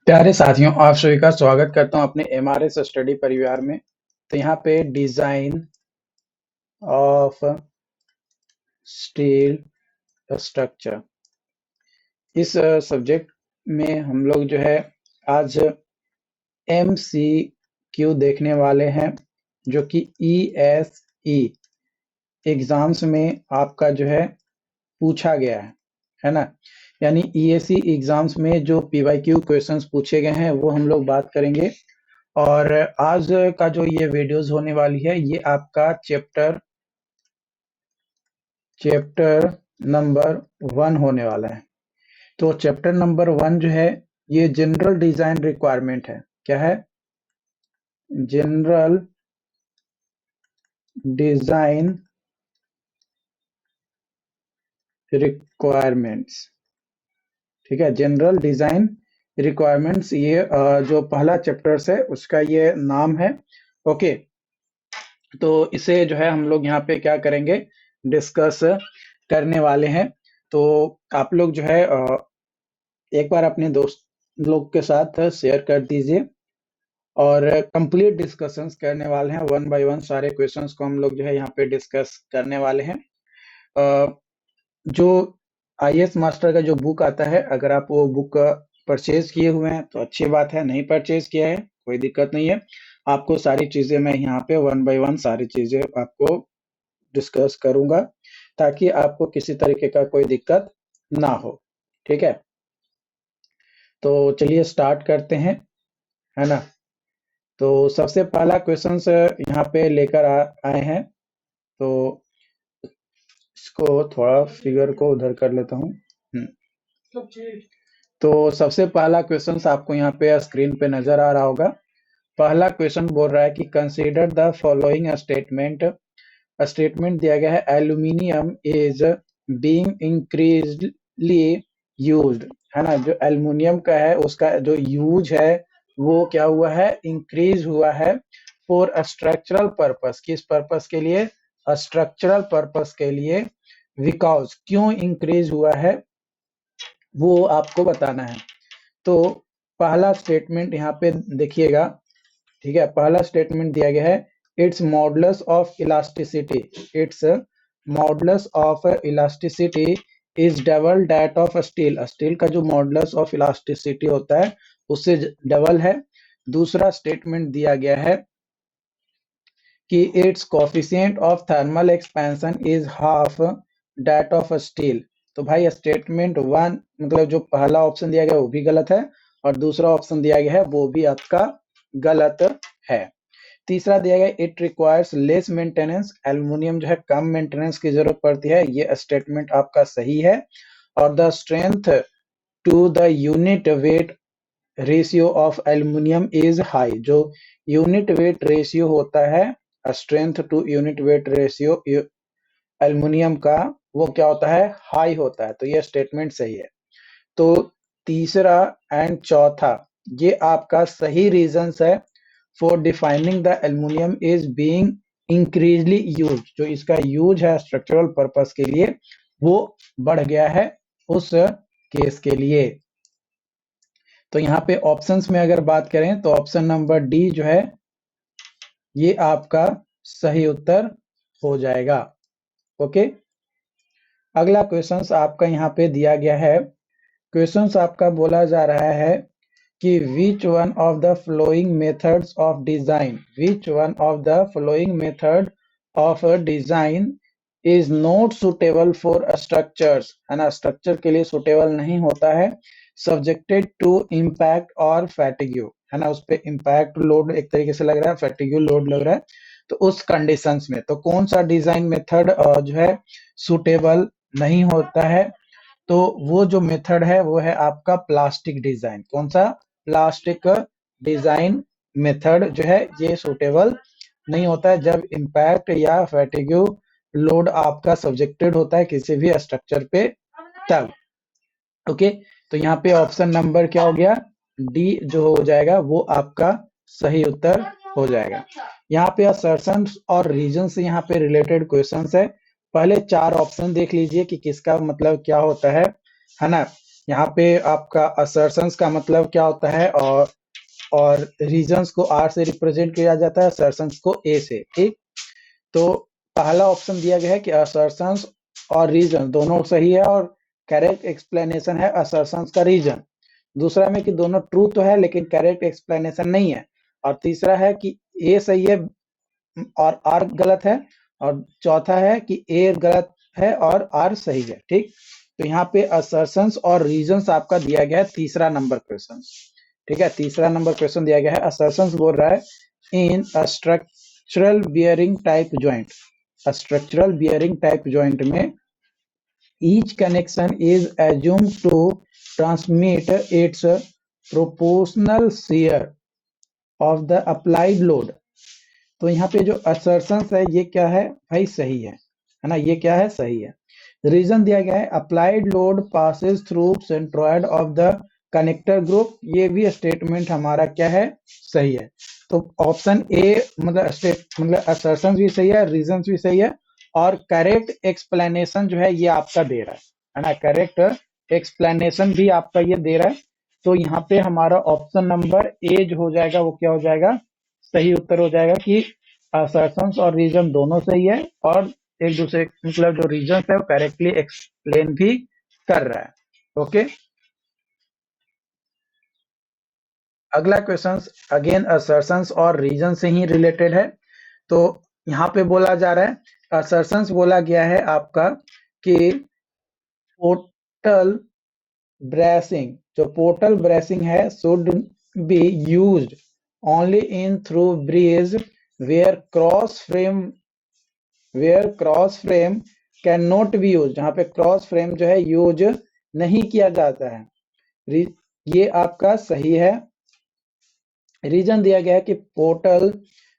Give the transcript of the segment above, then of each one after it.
प्यारे साथियों, आप सभी का स्वागत करता हूं अपने एमआरएस स्टडी परिवार में। तो यहाँ पे डिजाइन ऑफ स्टील स्ट्रक्चर इस सब्जेक्ट में हम लोग जो है आज एमसीक्यू देखने वाले हैं, जो कि ईएसई एग्जाम्स में आपका जो है पूछा गया है ना। यानी ईएसई एग्जाम्स में जो पीवाईक्यू क्वेश्चंस पूछे गए हैं वो हम लोग बात करेंगे। और आज का जो ये वीडियोस होने वाली है ये आपका चैप्टर नंबर 1 होने वाला है। तो चैप्टर नंबर 1 जो है ये जनरल डिजाइन रिक्वायरमेंट है। क्या है? General design requirements. ठीक है, जनरल डिजाइन रिक्वायरमेंट्स ये जो पहला चैप्टर है उसका ये नाम है। ओके, तो इसे जो है हम लोग यहाँ पे क्या करेंगे, डिस्कस करने वाले हैं। तो आप लोग जो है एक बार अपने दोस्त लोग के साथ शेयर कर दीजिए और कंप्लीट डिस्कशंस करने वाले हैं। वन बाय वन सारे क्वेश्चंस को हम लोग जो है यहाँ पे डिस्कस करने वाले हैं। जो आईएएस मास्टर का जो बुक आता है, अगर आप वो बुक परचेज किए हुए हैं तो अच्छी बात है, नहीं परचेज किया है कोई दिक्कत नहीं है। आपको सारी चीजें मैं यहाँ पे वन बाय वन सारी चीजें आपको डिस्कस करूंगा ताकि आपको किसी तरीके का कोई दिक्कत ना हो। ठीक है, तो चलिए स्टार्ट करते हैं, है ना। तो सबसे पहला क्वेश्चन यहाँ पे लेकर आए हैं। तो इसको थोड़ा फिगर को उधर कर लेता हूँ। तो सबसे पहला क्वेश्चन आपको यहाँ पे स्क्रीन पे नजर आ रहा होगा। पहला क्वेश्चन बोल रहा है कि consider the following statement. Statement दिया गया है aluminium is being increasingly used, है ना। जो एल्युमिनियम का है उसका जो यूज है वो क्या हुआ है, इंक्रीज हुआ है। फॉर स्ट्रक्चरल पर्पस, किस पर्पस के लिए? स्ट्रक्चरल पर्पस के लिए। बिकॉज, क्यों इंक्रीज हुआ है वो आपको बताना है। तो पहला स्टेटमेंट यहाँ पे देखिएगा। ठीक है, पहला स्टेटमेंट दिया गया है it's modulus of elasticity. It's modulus of elasticity is double that of steel. Steel का जो मॉडुलस ऑफ इलास्टिसिटी होता है उससे डबल है। दूसरा स्टेटमेंट दिया गया है कि it's coefficient of thermal expansion is half that of steel. तो भाई स्टेटमेंट 1 मतलब जो पहला ऑप्शन दिया गया वो भी गलत है और दूसरा ऑप्शन दिया गया है वो भी आपका गलत है। तीसरा दिया गया it requires less maintenance. Aluminium जो है कम मेंटेनेंस की जरूरत पड़ती है, ये स्टेटमेंट आपका सही है। और the strength to the unit weight ratio of aluminium is high. जो यूनिट वेट रेशियो होता है, strength to unit weight ratio aluminium का, वो क्या होता है, हाई होता है। तो ये स्टेटमेंट सही है। तो तीसरा एंड चौथा ये आपका सही रीजंस है for defining the aluminium is being increasingly use. जो इसका यूज है स्ट्रक्चरल पर्पस के लिए वो बढ़ गया है उस केस के लिए। तो यहाँ पे ऑप्शंस में अगर बात करें तो ऑप्शन नंबर डी जो है ये आपका सही उत्तर हो जाएगा। ओके, अगला क्वेश्चंस आपका यहाँ पे दिया गया है। क्वेश्चंस आपका बोला जा रहा है कि which one of the flowing methods of design, which one of the flowing method of design is not suitable for structures, है ना। स्ट्रक्चर के लिए सुटेबल नहीं होता है। सब्जेक्टेड टू इम्पैक्ट और फैटिग्यू, है ना। उस पे इम्पैक्ट लोड एक तरीके से लग रहा है, फैटिग्यू लोड लग रहा है। तो उस कंडीशंस में तो कौन सा डिजाइन मेथड जो है सुटेबल नहीं होता है? तो वो जो मेथड है वो है आपका प्लास्टिक डिजाइन। कौन सा? प्लास्टिक डिजाइन मेथड जो है ये सुटेबल नहीं होता है जब इम्पैक्ट या फैटिग्यू लोड आपका सब्जेक्टेड होता है किसी भी स्ट्रक्चर पे तब। ओके, तो यहाँ पे ऑप्शन नंबर क्या हो गया, डी जो हो जाएगा वो आपका सही उत्तर हो जाएगा। यहाँ पे असर्शंस और रीजन से यहाँ पे रिलेटेड क्वेश्चंस है। पहले 4 ऑप्शन देख लीजिए कि किसका मतलब क्या होता है ना। यहाँ पे आपका असर्शंस का मतलब क्या होता है, और रीजंस को आर से रिप्रेजेंट किया जाता है, असर्शंस को ए से। ठीक, तो पहला ऑप्शन दिया गया है कि असर्शंस और रीजन दोनों सही है, और करेक्ट एक्सप्लेनेशन है असर्शंस का रीजन। दूसरा में कि दोनों ट्रू तो है लेकिन करेक्ट एक्सप्लेनेशन नहीं है। और तीसरा है कि ए सही है और आर गलत है। और चौथा है कि ए गलत है और आर सही है। ठीक, तो यहाँ पे असर्शंस और रीजंस आपका दिया गया है तीसरा नंबर क्वेश्चन। ठीक है, तीसरा नंबर क्वेश्चन दिया गया है, असर्शंस बोल रहा है in a structural bearing type joint, structural bearing type joint में each connection is assumed to transmit its proportional share of the applied load। तो यहाँ पे जो assertions है ये क्या है भाई, सही है ना, ये क्या है, सही है। रीजन दिया गया है applied load passes through centroid of the connector group, ये भी स्टेटमेंट हमारा क्या है, सही है। तो ऑप्शन ए मतलब assertions भी सही है, रीजन भी सही है, और करेक्ट एक्सप्लेनेशन जो है ये आपका दे रहा है ना, करेक्ट एक्सप्लेनेशन भी आपका ये दे रहा है। तो यहाँ पे हमारा ऑप्शन नंबर ए जो हो जाएगा वो क्या हो जाएगा, सही उत्तर हो जाएगा कि असर्शंस और रीजन दोनों सही है, और एक दूसरे मतलब जो रीजन है वो करेक्टली एक्सप्लेन भी कर रहा है। ओके, अगला क्वेश्चन अगेन असर्शंस और रीजन से ही रिलेटेड है। तो यहाँ पे बोला जा रहा है, असर्शंस बोला गया है आपका कि पोर्टल ब्रेसिंग, जो पोर्टल ब्रेसिंग है should be used only in through bridge where cross frame can not be use, जहां पे क्रॉस फ्रेम जो है यूज नहीं किया जाता है। ये आपका सही है। रीजन दिया गया है कि portal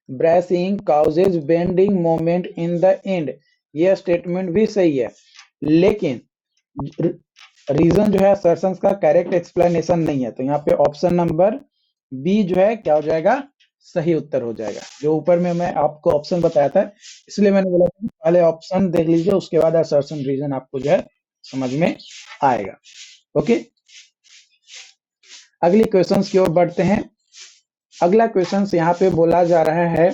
bracing causes bending moment in the end, ये स्टेटमेंट भी सही है, लेकिन रीजन जो है असर्शंस का करेक्ट एक्सप्लेनेशन नहीं है। तो यहाँ पे ऑप्शन नंबर बी जो है क्या हो जाएगा, सही उत्तर हो जाएगा। जो ऊपर में मैं आपको ऑप्शन बताया था, इसलिए मैंने बोला था पहले ऑप्शन देख लीजिए, उसके बाद असर्शन रीजन आपको जो है समझ में आएगा। ओके, अगली क्वेश्चन की ओर बढ़ते हैं। अगला क्वेश्चन यहाँ पे बोला जा रहा है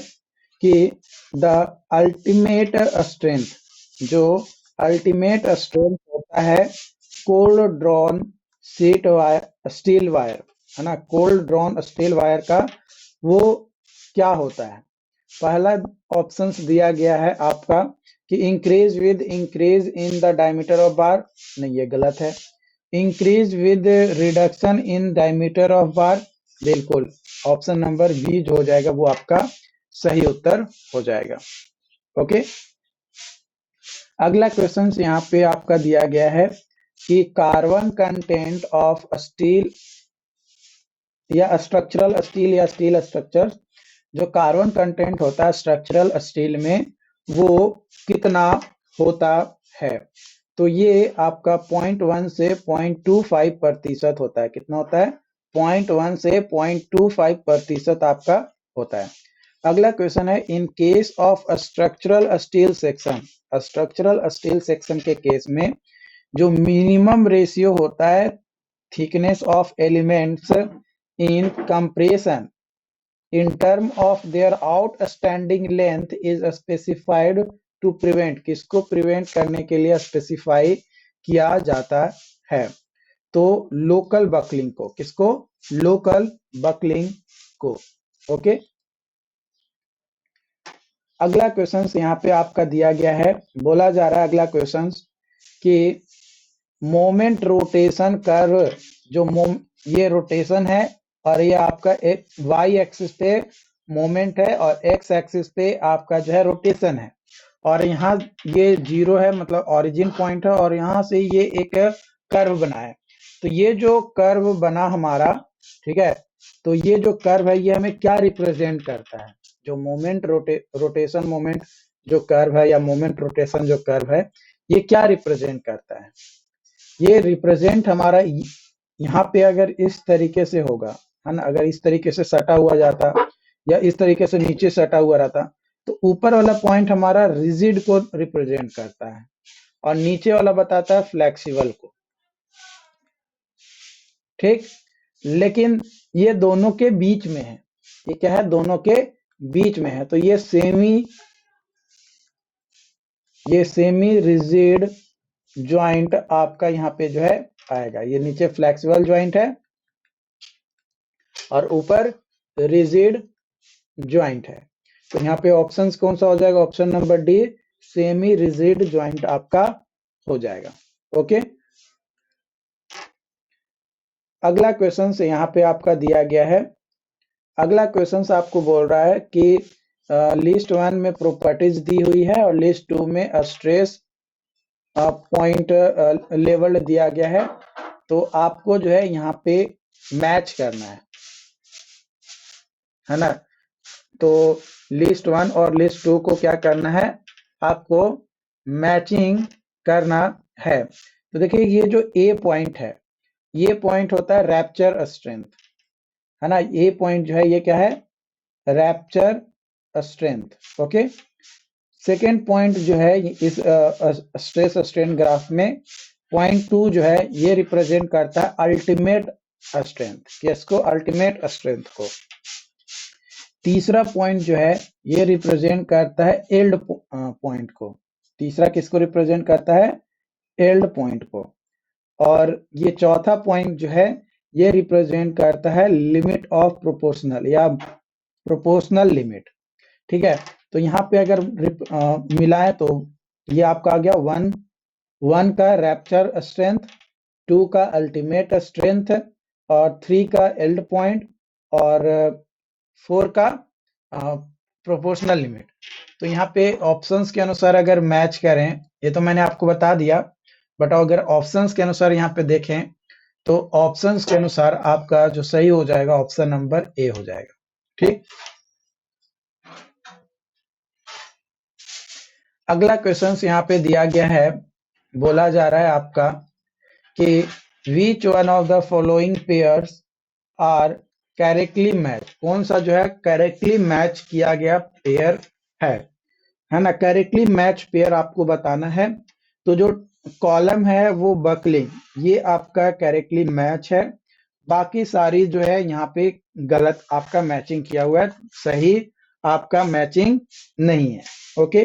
कि द अल्टीमेट स्ट्रेंथ, जो अल्टीमेट स्ट्रेंथ होता है cold drawn sheet wire steel wire, है ना, कोल्ड ड्रॉन स्टील वायर का वो क्या होता है। पहला ऑप्शंस दिया गया है आपका कि increase with increase in the diameter of बार, नहीं ये गलत है। Increase with reduction in diameter of बार, बिल्कुल ऑप्शन नंबर बी जो हो जाएगा वो आपका सही उत्तर हो जाएगा। ओके, अगला क्वेश्चन यहाँ पे आपका दिया गया है कि कार्बन कंटेंट ऑफ स्टील या स्ट्रक्चरल स्टील या स्टील स्ट्रक्चर, जो कार्बन कंटेंट होता है स्ट्रक्चरल स्टील में वो कितना होता है। तो ये आपका 0.1 से 0.25% होता है। कितना होता है, 0.1 से 0.25% आपका होता है। अगला क्वेश्चन है इन case of structural steel section, structural steel section के केस में जो मिनिमम रेशियो होता है thickness of elements in compression in term of their outstanding length is specified to prevent, किसको prevent करने के लिए specify किया जाता है, तो लोकल बकलिंग को, किसको, लोकल बकलिंग को। ओके, अगला क्वेश्चन यहाँ पे आपका दिया गया है, बोला जा रहा है अगला क्वेश्चन कि मोमेंट रोटेशन कर्व, जो ये रोटेशन है और ये आपका एक वाई एक्सिस पे मोमेंट है और एक्स एक्सिस पे आपका जो है रोटेशन है, और यहाँ ये जीरो है मतलब ओरिजिन पॉइंट है, और यहाँ से ये एक कर्व बना है। तो ये जो कर्व बना हमारा, ठीक है, तो ये जो कर्व है ये हमें क्या रिप्रेजेंट करता है, जो मोमेंट रोटेशन मोमेंट जो कर्व है या मोमेंट रोटेशन जो कर्व है ये क्या रिप्रेजेंट करता है। ये रिप्रेजेंट हमारा यहाँ पे अगर इस तरीके से होगा, है ना, अगर इस तरीके से सटा हुआ जाता या इस तरीके से नीचे सटा हुआ रहता, तो ऊपर वाला पॉइंट हमारा रिजिड को रिप्रेजेंट करता है और नीचे वाला बताता है फ्लेक्सिबल को। ठीक, लेकिन ये दोनों के बीच में है, ये क्या है, दोनों के बीच में है, तो ये सेमी रिजिड ज्वाइंट आपका यहाँ पे जो है आएगा। ये नीचे फ्लेक्सिबल ज्वाइंट है और ऊपर रिजिड ज्वाइंट है। तो यहाँ पे ऑप्शंस कौन सा हो जाएगा, option number D, semi rigid joint आपका हो जाएगा। ओके, अगला क्वेश्चन से यहाँ पे आपका दिया गया है। अगला क्वेश्चन आपको बोल रहा है कि लिस्ट 1 में प्रॉपर्टीज दी हुई है और लिस्ट 2 में स्ट्रेस पॉइंट लेवल दिया गया है। तो आपको जो है यहाँ पे मैच करना है ना। तो लिस्ट 1 और लिस्ट 2 को क्या करना है, आपको मैचिंग करना है। तो देखिए ये जो ए पॉइंट है, ये पॉइंट होता है रैप्चर स्ट्रेंथ, है ना। ये पॉइंट जो है ये क्या है, rapture strength. Okay, second point जो है इस स्ट्रेस स्ट्रेन ग्राफ में पॉइंट 2 जो है ये रिप्रेजेंट करता है अल्टीमेट स्ट्रेंथ, किसको, अल्टीमेट स्ट्रेंथ को। तीसरा पॉइंट जो है ये रिप्रेजेंट करता है एल्ड पॉइंट को। तीसरा किसको रिप्रेजेंट करता है, एल्ड पॉइंट को। और ये चौथा पॉइंट जो है ये रिप्रेजेंट करता है लिमिट ऑफ प्रोपोर्शनल या प्रोपोर्शनल लिमिट। ठीक है, तो यहाँ पे अगर मिलाएं तो ये आपका आ गया 1 का रैप्चर स्ट्रेंथ, 2 का अल्टीमेट स्ट्रेंथ और 3 का एल्ड पॉइंट और 4 का प्रोपोर्शनल लिमिट। तो यहाँ पे ऑप्शंस के अनुसार अगर मैच करें, ये तो मैंने आपको बता दिया, बट अगर ऑप्शंस के अनुसार यहाँ पे देखें तो ऑप्शंस के अनुसार आपका जो सही हो जाएगा ऑप्शन नंबर ए हो जाएगा। ठीक, अगला क्वेश्चन यहाँ पे दिया गया है, बोला जा रहा है आपका कि which one of the following pairs are correctly match, कौन सा जो है करेक्टली मैच किया गया पेयर है ना। करेक्टली मैच पेयर आपको बताना है। तो जो कॉलम है वो बकलिंग, ये आपका करेक्टली मैच है। बाकी सारी जो है यहाँ पे गलत आपका मैचिंग किया हुआ है, सही आपका मैचिंग नहीं है। ओके,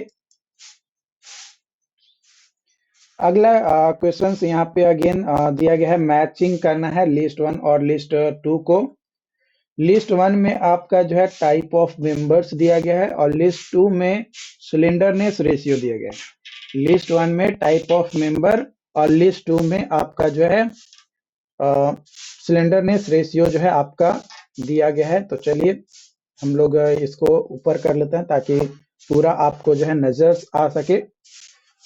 अगला क्वेश्चन यहाँ पे अगेन दिया गया है, मैचिंग करना है लिस्ट 1 और लिस्ट 2 को। लिस्ट 1 में आपका जो है टाइप ऑफ मेंबर्स दिया गया है और लिस्ट 2 में सिलेंडरनेस रेशियो दिया गया है। लिस्ट 1 में टाइप ऑफ मेंबर और लिस्ट 2 में आपका जो है सिलेंडरनेस रेशियो जो है आपका दिया गया है। तो चलिए हम लोग इसको ऊपर कर लेते हैं ताकि पूरा आपको जो है नजर आ सके।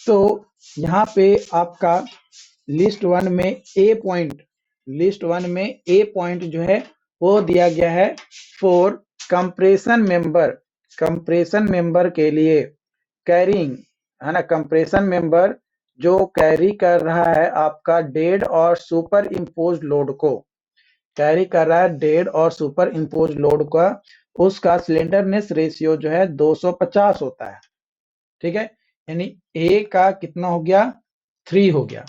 तो यहाँ पे आपका लिस्ट 1 में ए पॉइंट, लिस्ट 1 में ए पॉइंट जो है वो दिया गया है for compression member, compression member के लिए कैरिंग, है ना। कंप्रेशन मेंबर जो कैरी कर रहा है आपका डेड और सुपर इम्पोज लोड को, कैरी कर रहा है डेड और सुपर इम्पोज लोड का, उसका सिलेंडरनेस रेशियो जो है 250 होता है। ठीक है, यानी ए का कितना हो गया, 3 हो गया,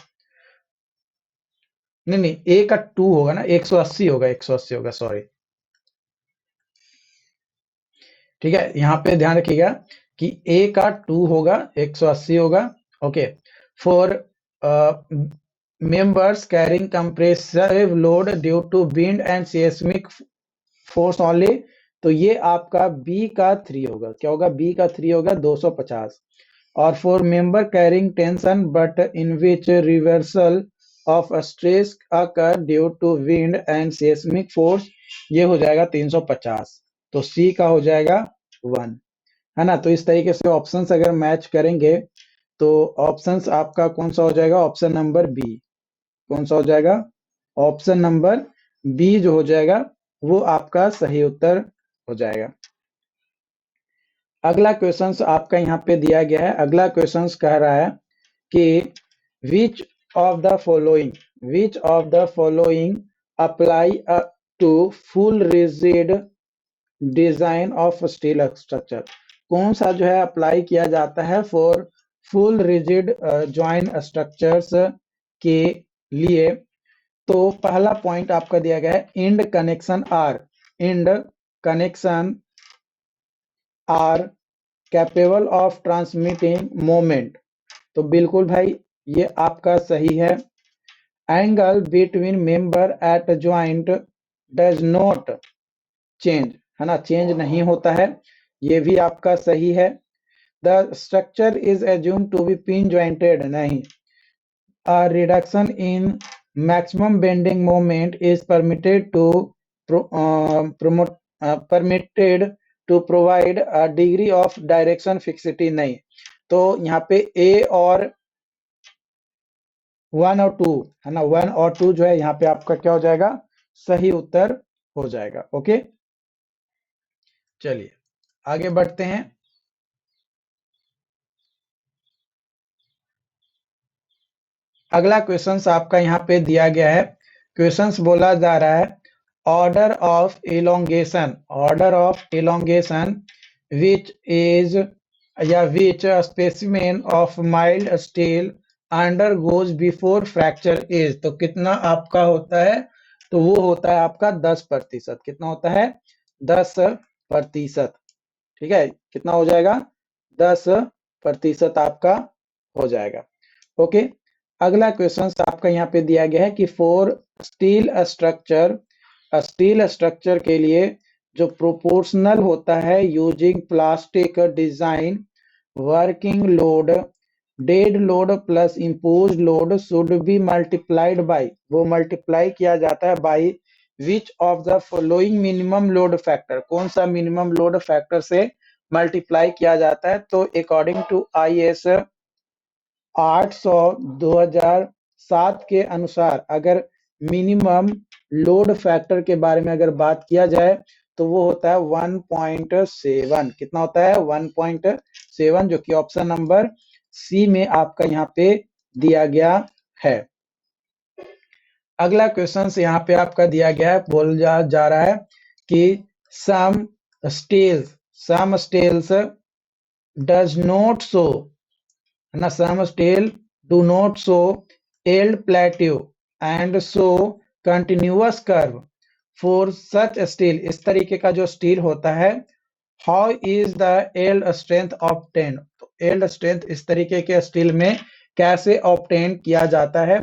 नहीं ए का 2 होगा ना, 180 होगा, 180 होगा, सॉरी। ठीक है, यहाँ पे ध्यान रखिएगा कि ए का 2 होगा, 180 होगा। Okay, for members carrying compressive load due to wind and seismic force only, तो ये आपका बी का 3 होगा, क्या होगा, बी का 3 होगा 250। और for member carrying tension but in which reversal of stress occur due to wind and seismic force, ये हो जाएगा 350। तो सी का हो जाएगा 1, है ना। तो इस तरीके से ऑप्शंस अगर मैच करेंगे तो ऑप्शंस आपका कौन सा हो जाएगा, ऑप्शन नंबर बी। कौन सा हो जाएगा, ऑप्शन नंबर बी जो हो जाएगा वो आपका सही उत्तर हो जाएगा। अगला क्वेश्चन आपका यहाँ पे दिया गया है। अगला क्वेश्चन कह रहा है कि which of the following apply to full rigid design of steel structure, कौन सा जो है अप्लाई किया जाता है for full rigid join structures के लिए। तो पहला पॉइंट आपका दिया गया है end connection are capable of transmitting moment. तो बिल्कुल भाई ये आपका सही है। Angle between member at joint does not change, है ना, चेंज नहीं होता है, ये भी आपका सही है। The structure is assume to be pin jointed, नहीं। A reduction in maximum bending moment is permitted permitted to provide a degree of direction fixity, नहीं। तो यहाँ पे ए और 1 और 2, है ना, 1 और 2 जो है यहाँ पे आपका क्या हो जाएगा, सही उत्तर हो जाएगा। ओके, चलिए आगे बढ़ते हैं। अगला क्वेश्चंस आपका यहाँ पे दिया गया है। क्वेश्चंस बोला जा रहा है order of elongation which is या which specimen of mild steel undergoes before fracture is. तो कितना आपका होता है, तो वो होता है आपका 10%। कितना होता है, 10%। ठीक है, कितना हो जाएगा, 10% आपका हो जाएगा। ओके, अगला क्वेश्चन आपका यहाँ पे दिया गया है कि फॉर स्टील स्ट्रक्चर के लिए जो प्रोपोर्शनल होता है using plastic design, working load dead load plus impose load should be multiplied by, वो मल्टीप्लाई किया जाता है by which of the following minimum load factor, कौन सा मिनिमम लोड फैक्टर से मल्टीप्लाई किया जाता है। तो अकॉर्डिंग टू IS 800 2007 के अनुसार अगर मिनिमम लोड फैक्टर के बारे में अगर बात किया जाए तो वो होता है 1.7। कितना होता है, 1.7, जो कि ऑप्शन नंबर सी में आपका यहाँ पे दिया गया है। अगला क्वेश्चन यहाँ पे आपका दिया गया है, बोल जा रहा है कि some steels does not show, है ना, some steel do not show yield plateau and show continuous curve for such steel. इस तरीके का जो स्टील होता है, how is the yield strength obtain. तो एल्ड स्ट्रेंथ इस तरीके के स्टील में कैसे ऑब्टेन किया जाता है।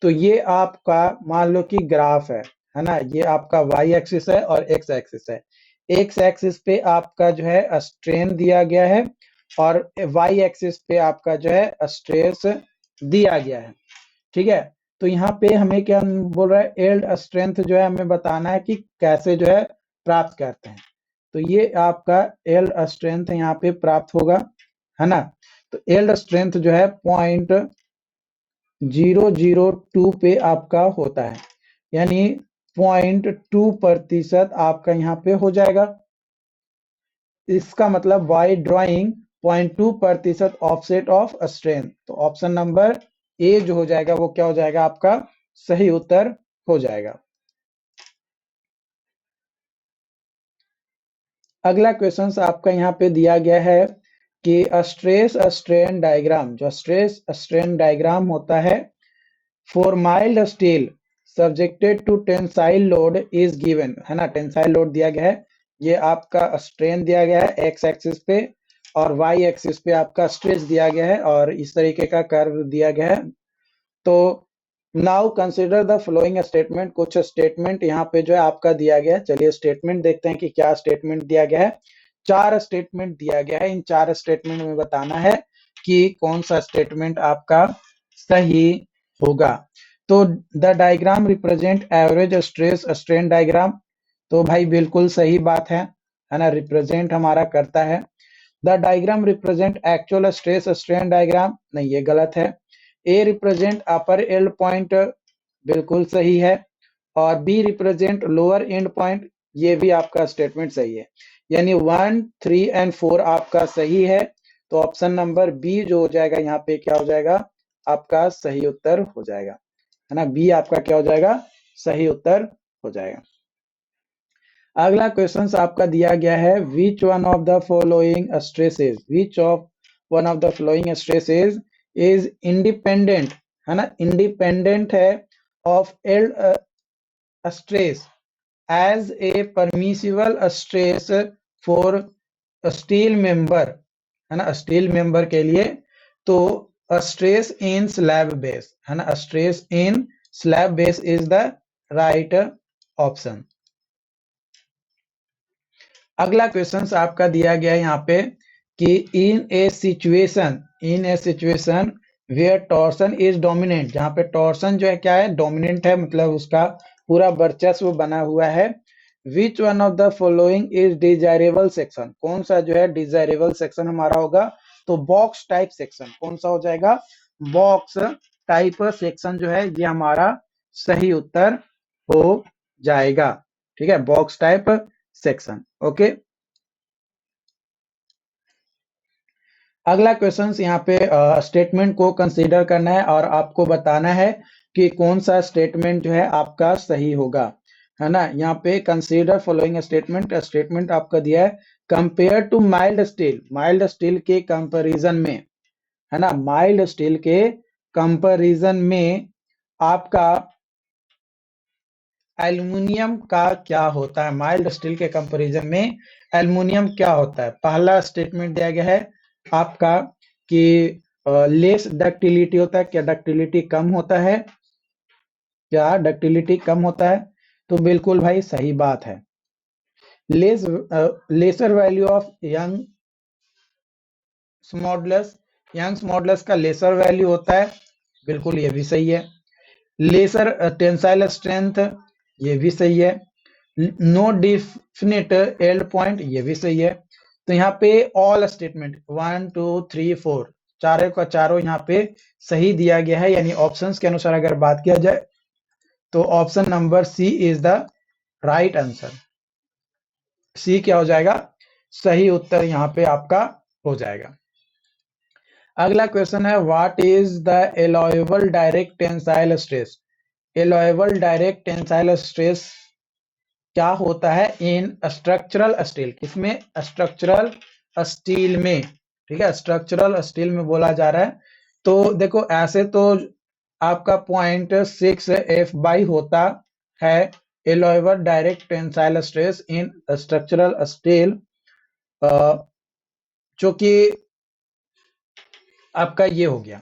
तो ये आपका मान लो कि ग्राफ है ना, ये आपका वाई एक्सिस है और एक्स एक्सिस है। एक्स एक्सिस पे आपका जो है स्ट्रेन दिया गया है और वाई एक्सिस पे आपका जो है स्ट्रेस दिया गया है। ठीक है, तो यहाँ पे हमें क्या बोल रहा है, एल्ड स्ट्रेंथ जो है हमें बताना है कि कैसे जो है प्राप्त करते हैं। तो ये आपका एल्ड स्ट्रेंथ यहाँ पे प्राप्त होगा, है ना। तो एल्ड स्ट्रेंथ जो है 0.002 पे आपका होता है, यानी 0.2% आपका यहाँ पे हो जाएगा। इसका मतलब by drawing 0.2% offset of strength. तो ऑप्शन नंबर ए जो हो जाएगा वो क्या हो जाएगा, आपका सही उत्तर हो जाएगा। अगला क्वेश्चन आपका यहाँ पे दिया गया है कि स्ट्रेस स्ट्रेन डायग्राम, जो स्ट्रेस स्ट्रेन डायग्राम होता है for mild steel subjected to tensile load is given, है ना, टेंसाइल लोड दिया गया है, ये आपका स्ट्रेन दिया गया है एक्स एक्सिस पे और वाई एक्सिस पे आपका स्ट्रेस दिया गया है और इस तरीके का कर्व दिया गया है। तो now consider the following statement, कुछ स्टेटमेंट यहाँ पे जो है आपका दिया गया है। चलिए स्टेटमेंट देखते हैं कि क्या स्टेटमेंट दिया गया है। 4 स्टेटमेंट दिया गया है, इन 4 स्टेटमेंट में बताना है कि कौन सा स्टेटमेंट आपका सही होगा। तो the diagram represent average stress strain diagram, तो भाई बिल्कुल सही बात है ना, रिप्रेजेंट हमारा करता है। The diagram represent actual stress strain diagram, नहीं ये गलत है। A represent upper end point, बिल्कुल सही है। और B represent lower end point, ये भी आपका स्टेटमेंट सही है, यानी 1, 3 एंड 4 आपका सही है। तो ऑप्शन नंबर बी जो हो जाएगा यहाँ पे क्या हो जाएगा, आपका सही उत्तर हो जाएगा, है ना, बी आपका क्या हो जाएगा, सही उत्तर हो जाएगा। अगला क्वेश्चन आपका दिया गया है which one of the following stresses, which of one of the following stresses is independent, है ना, इंडिपेंडेंट है of stress as a permissible stress for steel member, है ना, स्टील मेंबर के लिए, तो स्ट्रेस इन स्लैब बेस, है ना, stress in slab base is the right option. अगला क्वेश्चन आपका दिया गया है यहाँ पे कि in a situation where torsion is dominant, जहाँ पे टॉर्सन जो है क्या है, डोमिनेंट है, मतलब उसका पूरा वर्चस्व बना हुआ है। Which one of the following is desirable section, कौन सा जो है डिजायरेबल सेक्शन हमारा होगा, तो बॉक्स टाइप सेक्शन कौन सा हो जाएगा, बॉक्स टाइप सेक्शन जो है ये हमारा सही उत्तर हो जाएगा। ठीक है, बॉक्स टाइप सेक्शन। ओके, अगला क्वेश्चन यहाँ पे स्टेटमेंट को कंसीडर करना है और आपको बताना है कि कौन सा स्टेटमेंट जो है आपका सही होगा, है ना। यहाँ पे कंसीडर फॉलोइंग स्टेटमेंट, स्टेटमेंट आपका दिया है कंपेयर टू माइल्ड स्टील के कंपैरिजन में, है ना, माइल्ड स्टील के कंपैरिजन में आपका एल्युमिनियम का क्या होता है, माइल्ड स्टील के कंपैरिजन में एल्युमिनियम क्या होता है। पहला स्टेटमेंट दिया गया है आपका कि लेस डक्टिलिटी होता है, क्या डक्टिलिटी कम होता है, क्या डक्टिलिटी कम होता है, तो बिल्कुल भाई सही बात है। Less lesser value of Young's modulus का लेसर वैल्यू होता है, बिल्कुल ये भी सही है। लेसर टेंसाइल स्ट्रेंथ, ये भी सही है। नो डिफिनिट एल्ड पॉइंट, ये भी सही है। तो यहाँ पे ऑल स्टेटमेंट 1 2 3 4 चारों का चारों यहाँ पे सही दिया गया है, यानी ऑप्शंस के अनुसार अगर बात किया जाए तो option number C is the right answer. C क्या हो जाएगा, सही उत्तर यहाँ पे आपका हो जाएगा। अगला क्वेश्चन है what is the allowable direct tensile stress, allowable direct tensile stress क्या होता है इन स्ट्रक्चरल स्टील, किसमें, स्ट्रक्चरल स्टील में। ठीक है, स्ट्रक्चरल स्टील में बोला जा रहा है। तो देखो ऐसे तो आपका 0.6 F होता है allowable direct tensile stress in structural steel, जो कि आपका ये हो गया,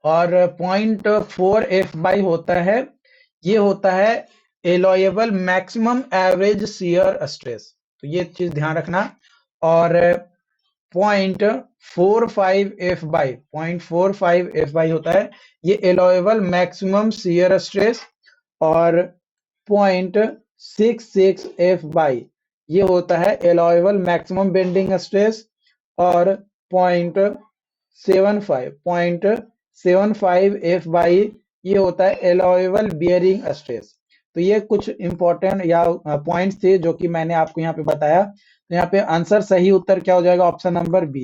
और 0.4 F होता है, ये होता है allowable maximum average shear stress, तो ये चीज ध्यान रखना। और 0.45 होता है ये एलोएबल मैक्सिमम शियर स्ट्रेस, और 0.66 ये होता है एलोएबल मैक्सिमम बेंडिंग स्ट्रेस, और 0.75 ये होता है एलोएबल बियरिंग स्ट्रेस। तो ये कुछ इंपॉर्टेंट या पॉइंट्स थे जो कि मैंने आपको यहाँ पे बताया। तो यहाँ पे आंसर सही उत्तर क्या हो जाएगा, ऑप्शन नंबर बी,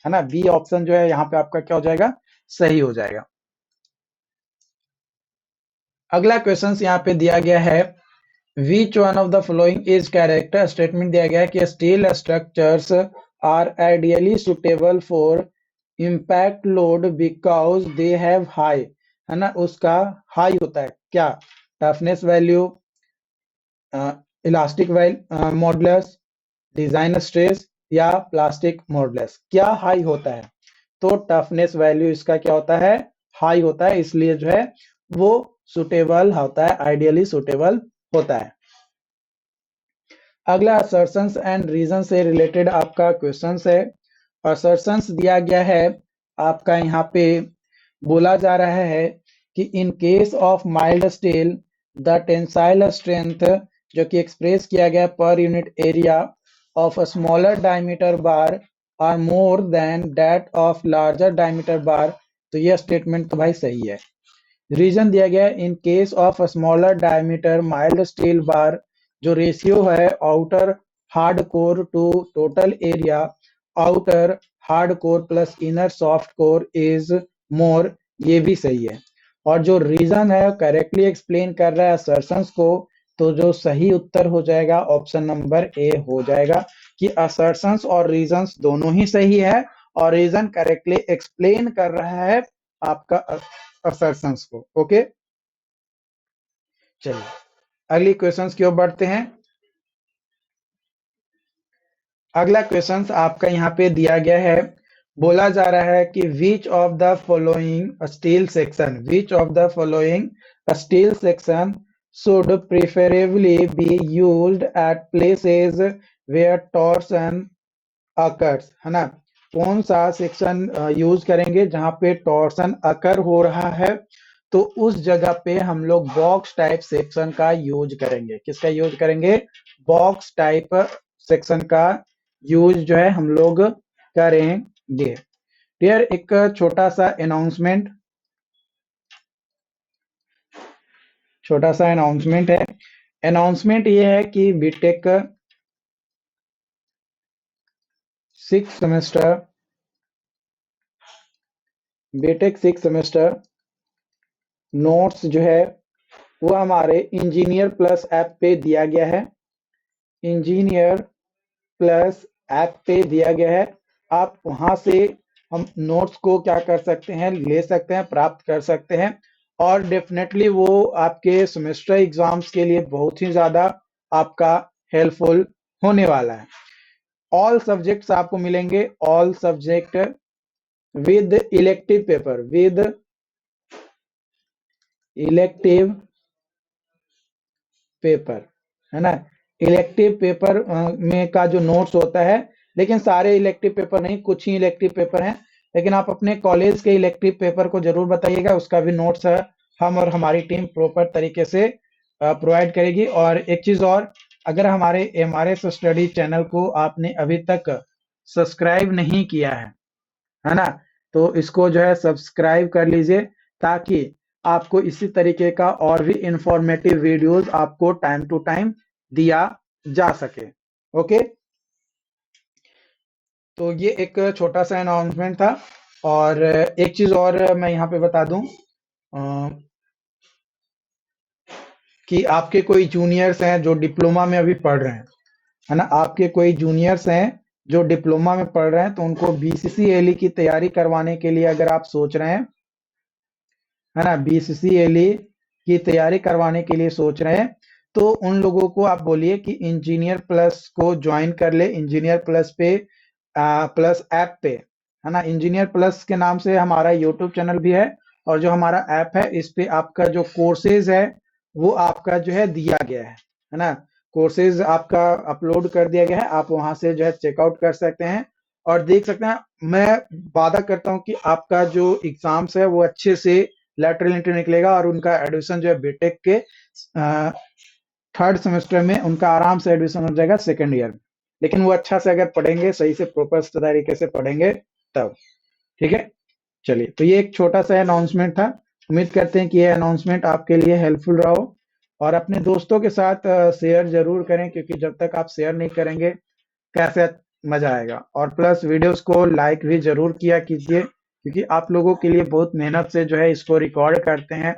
है ना, बी ऑप्शन जो है यहाँ पे आपका क्या हो जाएगा, सही हो जाएगा। अगला क्वेश्चन यहाँ पे दिया गया है which one of the following is correct, statement दिया गया है कि steel structures are ideally suitable for impact load because they have high, है ना, उसका हाई होता है क्या, toughness value, elastic modulus, design stress या प्लास्टिक मॉडुलस, क्या हाई होता है, तो टफनेस वैल्यू इसका क्या होता है, हाई होता है, इसलिए जो है वो सुटेबल होता है, आइडियली सुटेबल होता है। अगला असर्शंस एंड रीजन से रिलेटेड आपका क्वेश्चन है। असर्शंस दिया गया है आपका यहाँ पे, बोला जा रहा है कि in case of mild steel the tensile strength, जो कि एक्सप्रेस किया गया per unit area of a smaller diameter bar are more than that of larger diameter bar, तो यह स्टेटमेंट तो भाई सही है। रीजन दिया गया in case of smaller diameter mild steel bar, जो रेशियो है outer hard core to total area, outer hard core plus inner soft core is more, ये भी सही है। और जो रीजन है करेक्टली एक्सप्लेन कर रहा है असर्शंस को, तो जो सही उत्तर हो जाएगा ऑप्शन नंबर ए हो जाएगा कि असर्शंस और रीजंस दोनों ही सही है, और रीजन करेक्टली एक्सप्लेन कर रहा है आपका असर्शंस को। ओके, चलिए अगली क्वेश्चंस की ओर बढ़ते हैं। अगला क्वेश्चंस आपका यहाँ पे दिया गया है, बोला जा रहा है कि which of the following steel section should preferably be used at places where torsion occurs, है ना। कौन सा सेक्शन यूज करेंगे जहां पे टॉर्सन अकर हो रहा है, तो उस जगह पे हम लोग बॉक्स टाइप सेक्शन का यूज करेंगे। किसका यूज करेंगे? बॉक्स टाइप सेक्शन का यूज जो है हम लोग करेंगे। डियर, एक छोटा सा अनाउंसमेंट है। अनाउंसमेंट ये है कि बीटेक 6 सेमेस्टर नोट्स जो है वो हमारे इंजीनियर प्लस ऐप पे दिया गया है। इंजीनियर प्लस ऐप पे दिया गया है। आप वहां से हम नोट्स को क्या कर सकते हैं, ले सकते हैं, प्राप्त कर सकते हैं। और डेफिनेटली वो आपके सेमेस्टर एग्जाम्स के लिए बहुत ही ज्यादा आपका हेल्पफुल होने वाला है। ऑल सब्जेक्ट्स आपको मिलेंगे, all subject with elective paper, है ना। इलेक्टिव पेपर में का जो नोट्स होता है, लेकिन सारे इलेक्टिव पेपर नहीं, कुछ ही इलेक्टिव पेपर हैं। लेकिन आप अपने कॉलेज के इलेक्टिव पेपर को जरूर बताइएगा, उसका भी नोट्स हम और हमारी टीम प्रॉपर तरीके से प्रोवाइड करेगी। और एक चीज और, अगर हमारे एमआरएस स्टडी चैनल को आपने अभी तक सब्सक्राइब नहीं किया है ना, तो इसको जो है सब्सक्राइब कर लीजिए, ताकि आपको इसी तरीके का और भी इंफॉर्मेटिव वीडियोस आपको टाइम टू टाइम दिया जा सके। ओके, तो ये एक छोटा सा अनाउंसमेंट था। और एक चीज और मैं यहाँ पे बता दूं कि आपके कोई जूनियर्स हैं जो डिप्लोमा में अभी पढ़ रहे हैं, है ना। आपके कोई जूनियर्स हैं जो डिप्लोमा में पढ़ रहे हैं, तो उनको बीसीसीएलई की तैयारी करवाने के लिए अगर आप सोच रहे हैं, है ना, बीसीसीएलई की तैयारी करवाने के लिए सोच रहे हैं, तो उन लोगों को आप बोलिए कि इंजीनियर प्लस को ज्वाइन कर ले। इंजीनियर प्लस पे प्लस ऐप पे, है ना। इंजीनियर प्लस के नाम से हमारा यूट्यूब चैनल भी है, और जो हमारा ऐप है इस पे आपका जो कोर्सेज है वो आपका जो है दिया गया है ना। कोर्सेज आपका अपलोड कर दिया गया है, आप वहां से जो है चेकआउट कर सकते हैं और देख सकते हैं। मैं वादा करता हूं कि आपका जो एग्जाम्स है वो अच्छे से लैटरल एंट्री निकलेगा, और उनका एडमिशन जो है बीटेक के थर्ड सेमेस्टर में उनका आराम से एडमिशन हो जाएगा सेकेंड ईयर में। लेकिन वो अच्छा से अगर पढ़ेंगे, सही से प्रॉपर तरीके से पढ़ेंगे तब। ठीक है, चलिए, तो ये एक छोटा सा अनाउंसमेंट था। उम्मीद करते हैं कि ये अनाउंसमेंट आपके लिए हेल्पफुल रहा हो, और अपने दोस्तों के साथ शेयर जरूर करें, क्योंकि जब तक आप शेयर नहीं करेंगे कैसे मजा आएगा। और प्लस वीडियोस को लाइक भी जरूर किया कीजिए, क्योंकि आप लोगों के लिए बहुत मेहनत से जो है इसको रिकॉर्ड करते हैं,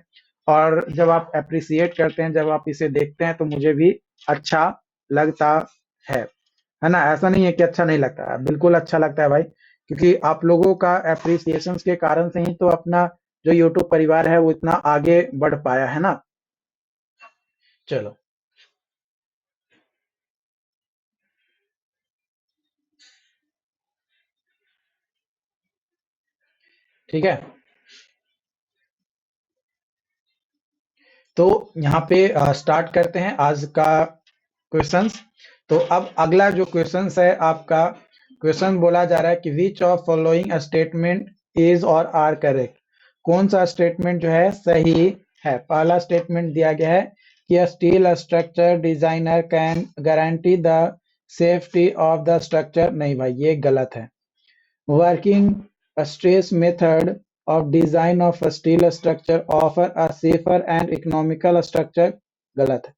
और जब आप अप्रिसिएट करते हैं, जब आप इसे देखते हैं, तो मुझे भी अच्छा लगता है है ना। ऐसा नहीं है कि अच्छा नहीं लगता है, बिल्कुल अच्छा लगता है भाई, क्योंकि आप लोगों का अप्रिसिएशन के कारण से ही तो अपना जो यूट्यूब परिवार है वो इतना आगे बढ़ पाया है ना। चलो, ठीक है, तो यहाँ पे स्टार्ट करते हैं आज का क्वेश्चंस। तो अब अगला जो क्वेश्चंस है आपका, क्वेश्चन बोला जा रहा है कि which of following statement is और आर करेक्ट। कौन सा स्टेटमेंट जो है सही है। पहला स्टेटमेंट दिया गया है कि steel structure designer can guarantee the safety of the structure. नहीं भाई, ये गलत है। Working stress method of design of a steel structure offer a safer and economical structure। गलत है।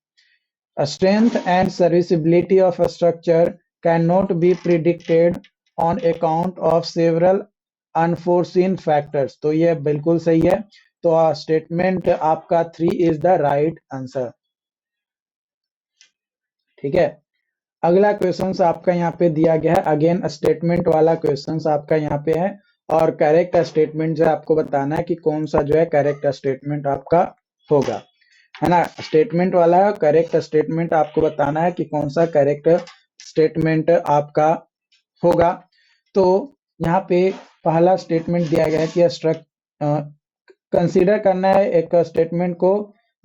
A strength and serviceability of a structure cannot be predicted on account of several unforeseen factors। तो ये बिल्कुल सही है। तो statement आपका 3 is the right answer. ठीक है, अगला क्वेश्चन आपका यहाँ पे दिया गया है, अगेन स्टेटमेंट वाला क्वेश्चन आपका यहाँ पे है, और करेक्ट स्टेटमेंट जो आपको बताना है कि कौन सा जो है करेक्ट स्टेटमेंट आपका होगा। है ना। स्टेटमेंट वाला करेक्ट स्टेटमेंट आपको बताना है कि कौन सा करेक्ट स्टेटमेंट आपका होगा। तो यहाँ पे पहला स्टेटमेंट दिया गया है कि कंसीडर करना है एक स्टेटमेंट को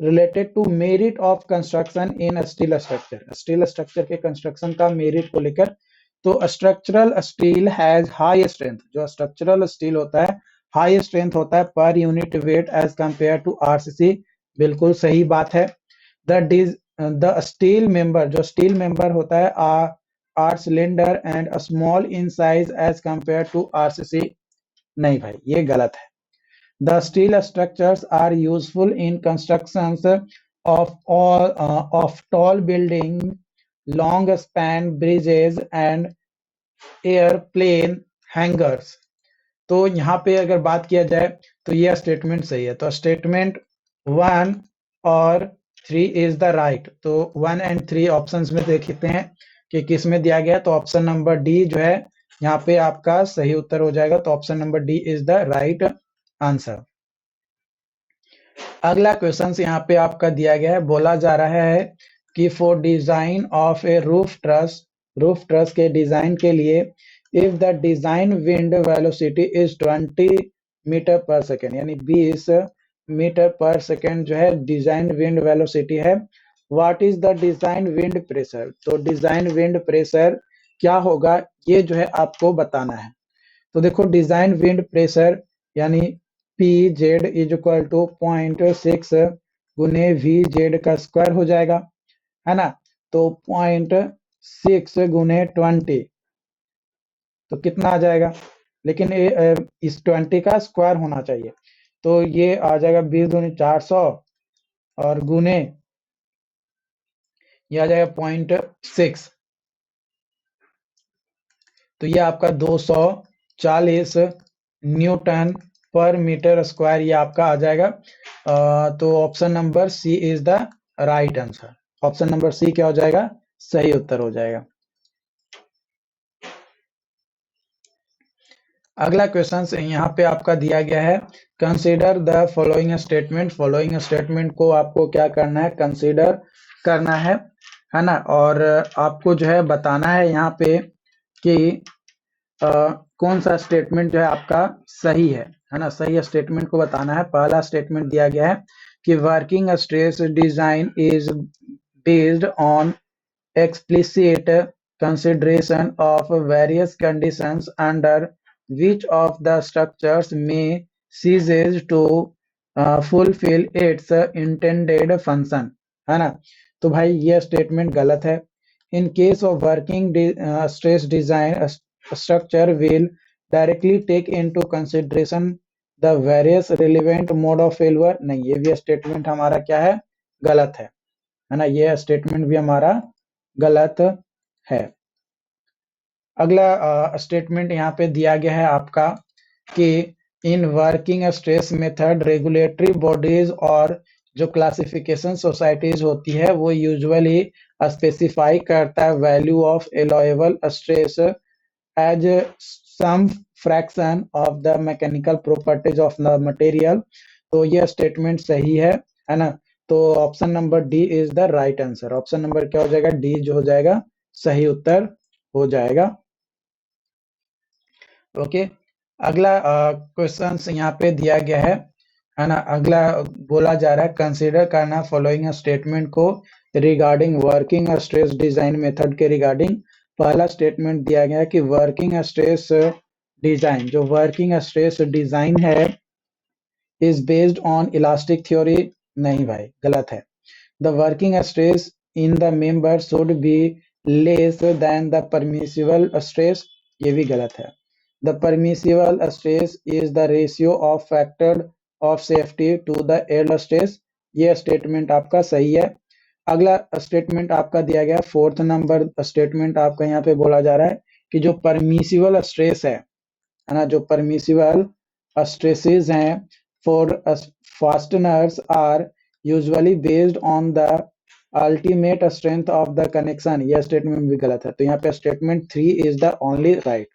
related to merit of construction in steel structure. Steel structure के कंस्ट्रक्शन का मेरिट को लेकर, तो structural steel has high strength, जो स्ट्रक्चरल स्टील होता है हाई स्ट्रेंथ होता है per unit weight as compare to RCC. बिल्कुल सही बात है। द स्टील मेंबर, जो स्टील मेंबर होता है are slender and small in size as compare to RCC. नहीं भाई, ये गलत है। The steel structures are useful in constructions of tall building, long span bridges and airplane hangars। तो यहाँ पे अगर बात किया जाए तो यह स्टेटमेंट सही है। तो स्टेटमेंट 1 और 3 इज द राइट। तो 1 एंड 3 ऑप्शंस में देखते हैं कि किस में दिया गया। तो ऑप्शन नंबर डी जो है यहाँ पे आपका सही उत्तर हो जाएगा। तो option number D is the right answer. अगला क्वेश्चन यहाँ पे आपका दिया गया है, बोला जा रहा है कि for design of a roof truss के डिजाइन के लिए if the design wind velocity is 20 metre per second, यानी 20 मीटर पर सेकेंड जो है डिजाइन विंड वेलोसिटी है, what is the design wind pressure. तो डिजाइन विंड प्रेशर क्या होगा, ये जो है आपको बताना है। तो देखो डिजाइन विंड प्रेशर यानी P Z is equal to 0.6 गुने वी जेड का स्क्वायर हो जाएगा, है ना। तो 0.6 गुने 20 तो कितना आ जाएगा, लेकिन इस 20 का स्क्वायर होना चाहिए। तो ये आ जाएगा 20 दूनी 400 और गुने ये आ जाएगा 0.6, तो ये आपका 240 न्यूटन पर मीटर स्क्वायर ये आपका आ जाएगा। तो option number C is the right answer. Option number C क्या हो जाएगा, सही उत्तर हो जाएगा। अगला क्वेश्चन यहाँ पे आपका दिया गया है, consider the following statement. Following statement को आपको क्या करना है, कंसीडर करना है ना। और आपको जो है बताना है यहाँ पे कि कौन सा स्टेटमेंट जो है आपका सही है ना। सही स्टेटमेंट को बताना है। पहला स्टेटमेंट दिया गया है कि working stress design is based on explicit consideration of various conditions under which of the structures may ceases to fulfill its intended function, है ना। तो भाई ये स्टेटमेंट गलत है। इन case of working stress design structure will directly take into consideration the various relevant mode of failure। नहीं, ये भी स्टेटमेंट हमारा क्या है, गलत है ना। ये स्टेटमेंट भी हमारा गलत है। अगला स्टेटमेंट यहाँ पे दिया गया है आपका कि in working stress method regulatory bodies और जो क्लासिफिकेशन सोसाइटीज होती है वो यूजुअली स्पेसिफाई करता है value of allowable stress as some fraction of the mechanical properties of the material. तो यह स्टेटमेंट सही है ना। तो option number D is the right answer. Option number क्या हो जाएगा, डी जो हो जाएगा सही उत्तर हो जाएगा। ओके, अगला क्वेश्चन यहाँ पे दिया गया है ना। अगला बोला जा रहा है कंसीडर करना फॉलोइंग स्टेटमेंट को regarding working stress design method के रिगार्डिंग। पहला स्टेटमेंट दिया गया है कि वर्किंग स्ट्रेस डिजाइन, जो वर्किंग स्ट्रेस डिजाइन है is based on elastic theory. नहीं भाई, गलत है। The working stress in the member should be less than the permissible stress. ये भी गलत है। The permissible stress is the ratio of factor of safety to the yield stress. ये statement आपका सही है। अगला स्टेटमेंट आपका दिया गया, फोर्थ नंबर स्टेटमेंट आपका यहाँ पे बोला जा रहा है कि जो परमिसिबल स्ट्रेस है ना, जो परमिसिबल स्ट्रेसेस हैं for fasteners are usually based on the ultimate strength of the connection. यह स्टेटमेंट भी गलत है। तो यहाँ पे statement 3 is the only right,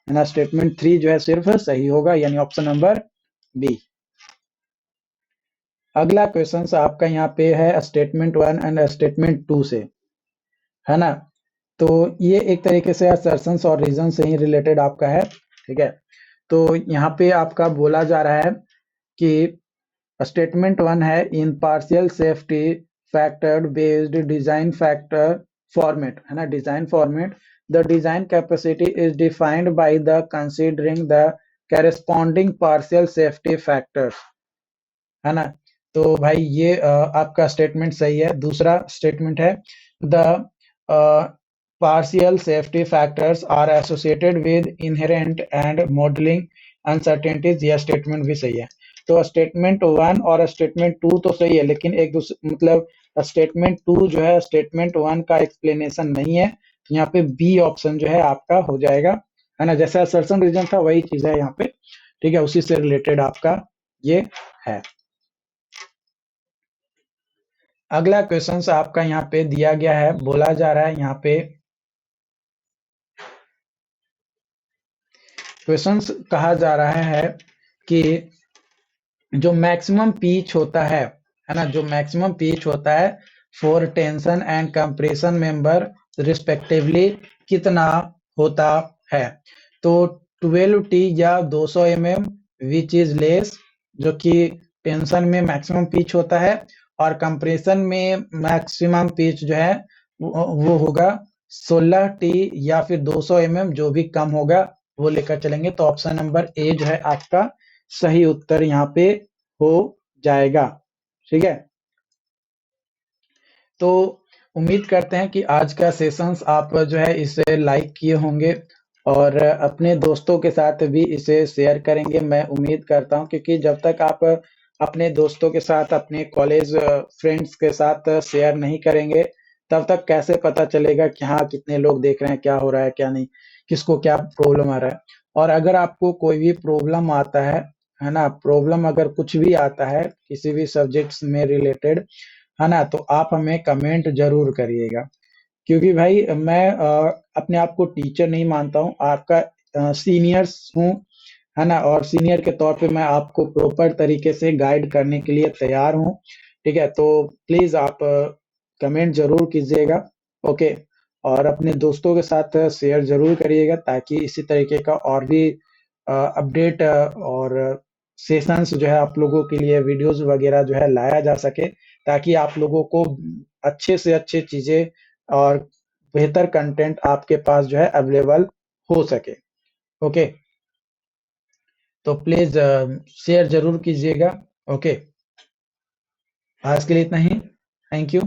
है ना। स्टेटमेंट 3 जो है सिर्फ सही होगा, यानी ऑप्शन नंबर बी। अगला क्वेश्चन आपका यहाँ पे है स्टेटमेंट 1 एंड स्टेटमेंट 2 से, है ना। तो ये एक तरीके से असर्शंस और रीजन से ही रिलेटेड आपका है, ठीक है। तो यहाँ पे आपका बोला जा रहा है कि स्टेटमेंट 1 है in partial safety factor based design factor format, है ना, design format the design capacity is defined by the considering the corresponding partial safety factors, है ना। तो भाई ये आपका स्टेटमेंट सही है। दूसरा स्टेटमेंट है the partial safety factors are associated with inherent and modelling uncertainties, यह स्टेटमेंट भी सही है। तो स्टेटमेंट 1 और स्टेटमेंट 2 तो सही है, लेकिन एक दूसरे मतलब स्टेटमेंट 2 जो है स्टेटमेंट 1 का एक्सप्लेनेशन नहीं है, तो यहाँ पे बी ऑप्शन जो है आपका हो जाएगा, है ना। जैसे असर्शन रीजन था वही चीज है यहाँ पे, ठीक है, उसी से रिलेटेड आपका ये है। अगला क्वेश्चन आपका यहाँ पे दिया गया है, बोला जा रहा है यहाँ पे क्वेश्चंस कहा जा रहा है कि जो मैक्सिमम पिच होता है ना, जो मैक्सिमम पिच होता है for tension and compression member respectively कितना होता है। तो 12T या 200 mm विच इज लेस, जो कि टेंशन में मैक्सिमम पिच होता है, और कंप्रेशन में मैक्सिमम पिच जो है वो होगा 16T या फिर 200 mm, जो भी कम होगा वो लेकर चलेंगे। तो ऑप्शन नंबर ए जो है आपका सही उत्तर यहाँ पे हो जाएगा, ठीक है। तो उम्मीद करते हैं कि आज का सेशंस आप जो है इसे लाइक किए होंगे और अपने दोस्तों के साथ भी इसे शेयर करेंगे, मैं उम्मीद करता हूं, क्योंकि जब तक आप अपने दोस्तों के साथ, अपने कॉलेज फ्रेंड्स के साथ शेयर नहीं करेंगे, तब तक कैसे पता चलेगा कि हाँ कितने लोग देख रहे हैं, क्या हो रहा है क्या नहीं, किसको क्या प्रॉब्लम आ रहा है। और अगर आपको कोई भी प्रॉब्लम आता है ना, प्रॉब्लम अगर कुछ भी आता है किसी भी सब्जेक्ट्स में रिलेटेड, है ना, तो आप हमें कमेंट जरूर करिएगा, क्योंकि भाई मैं अपने आप को टीचर नहीं मानता हूँ, आपका सीनियर्स हूँ, है ना, और सीनियर के तौर पे मैं आपको प्रॉपर तरीके से गाइड करने के लिए तैयार हूँ, ठीक है। तो प्लीज आप कमेंट जरूर कीजिएगा, ओके, और अपने दोस्तों के साथ शेयर जरूर करिएगा, ताकि इसी तरीके का और भी अपडेट और सेशंस जो है आप लोगों के लिए वीडियोस वगैरह जो है लाया जा सके, ताकि आप लोगों को अच्छे से अच्छे चीजें और बेहतर कंटेंट आपके पास जो है अवेलेबल हो सके, ओके। तो प्लीज शेयर जरूर कीजिएगा, ओके। आज के लिए इतना ही, थैंक यू।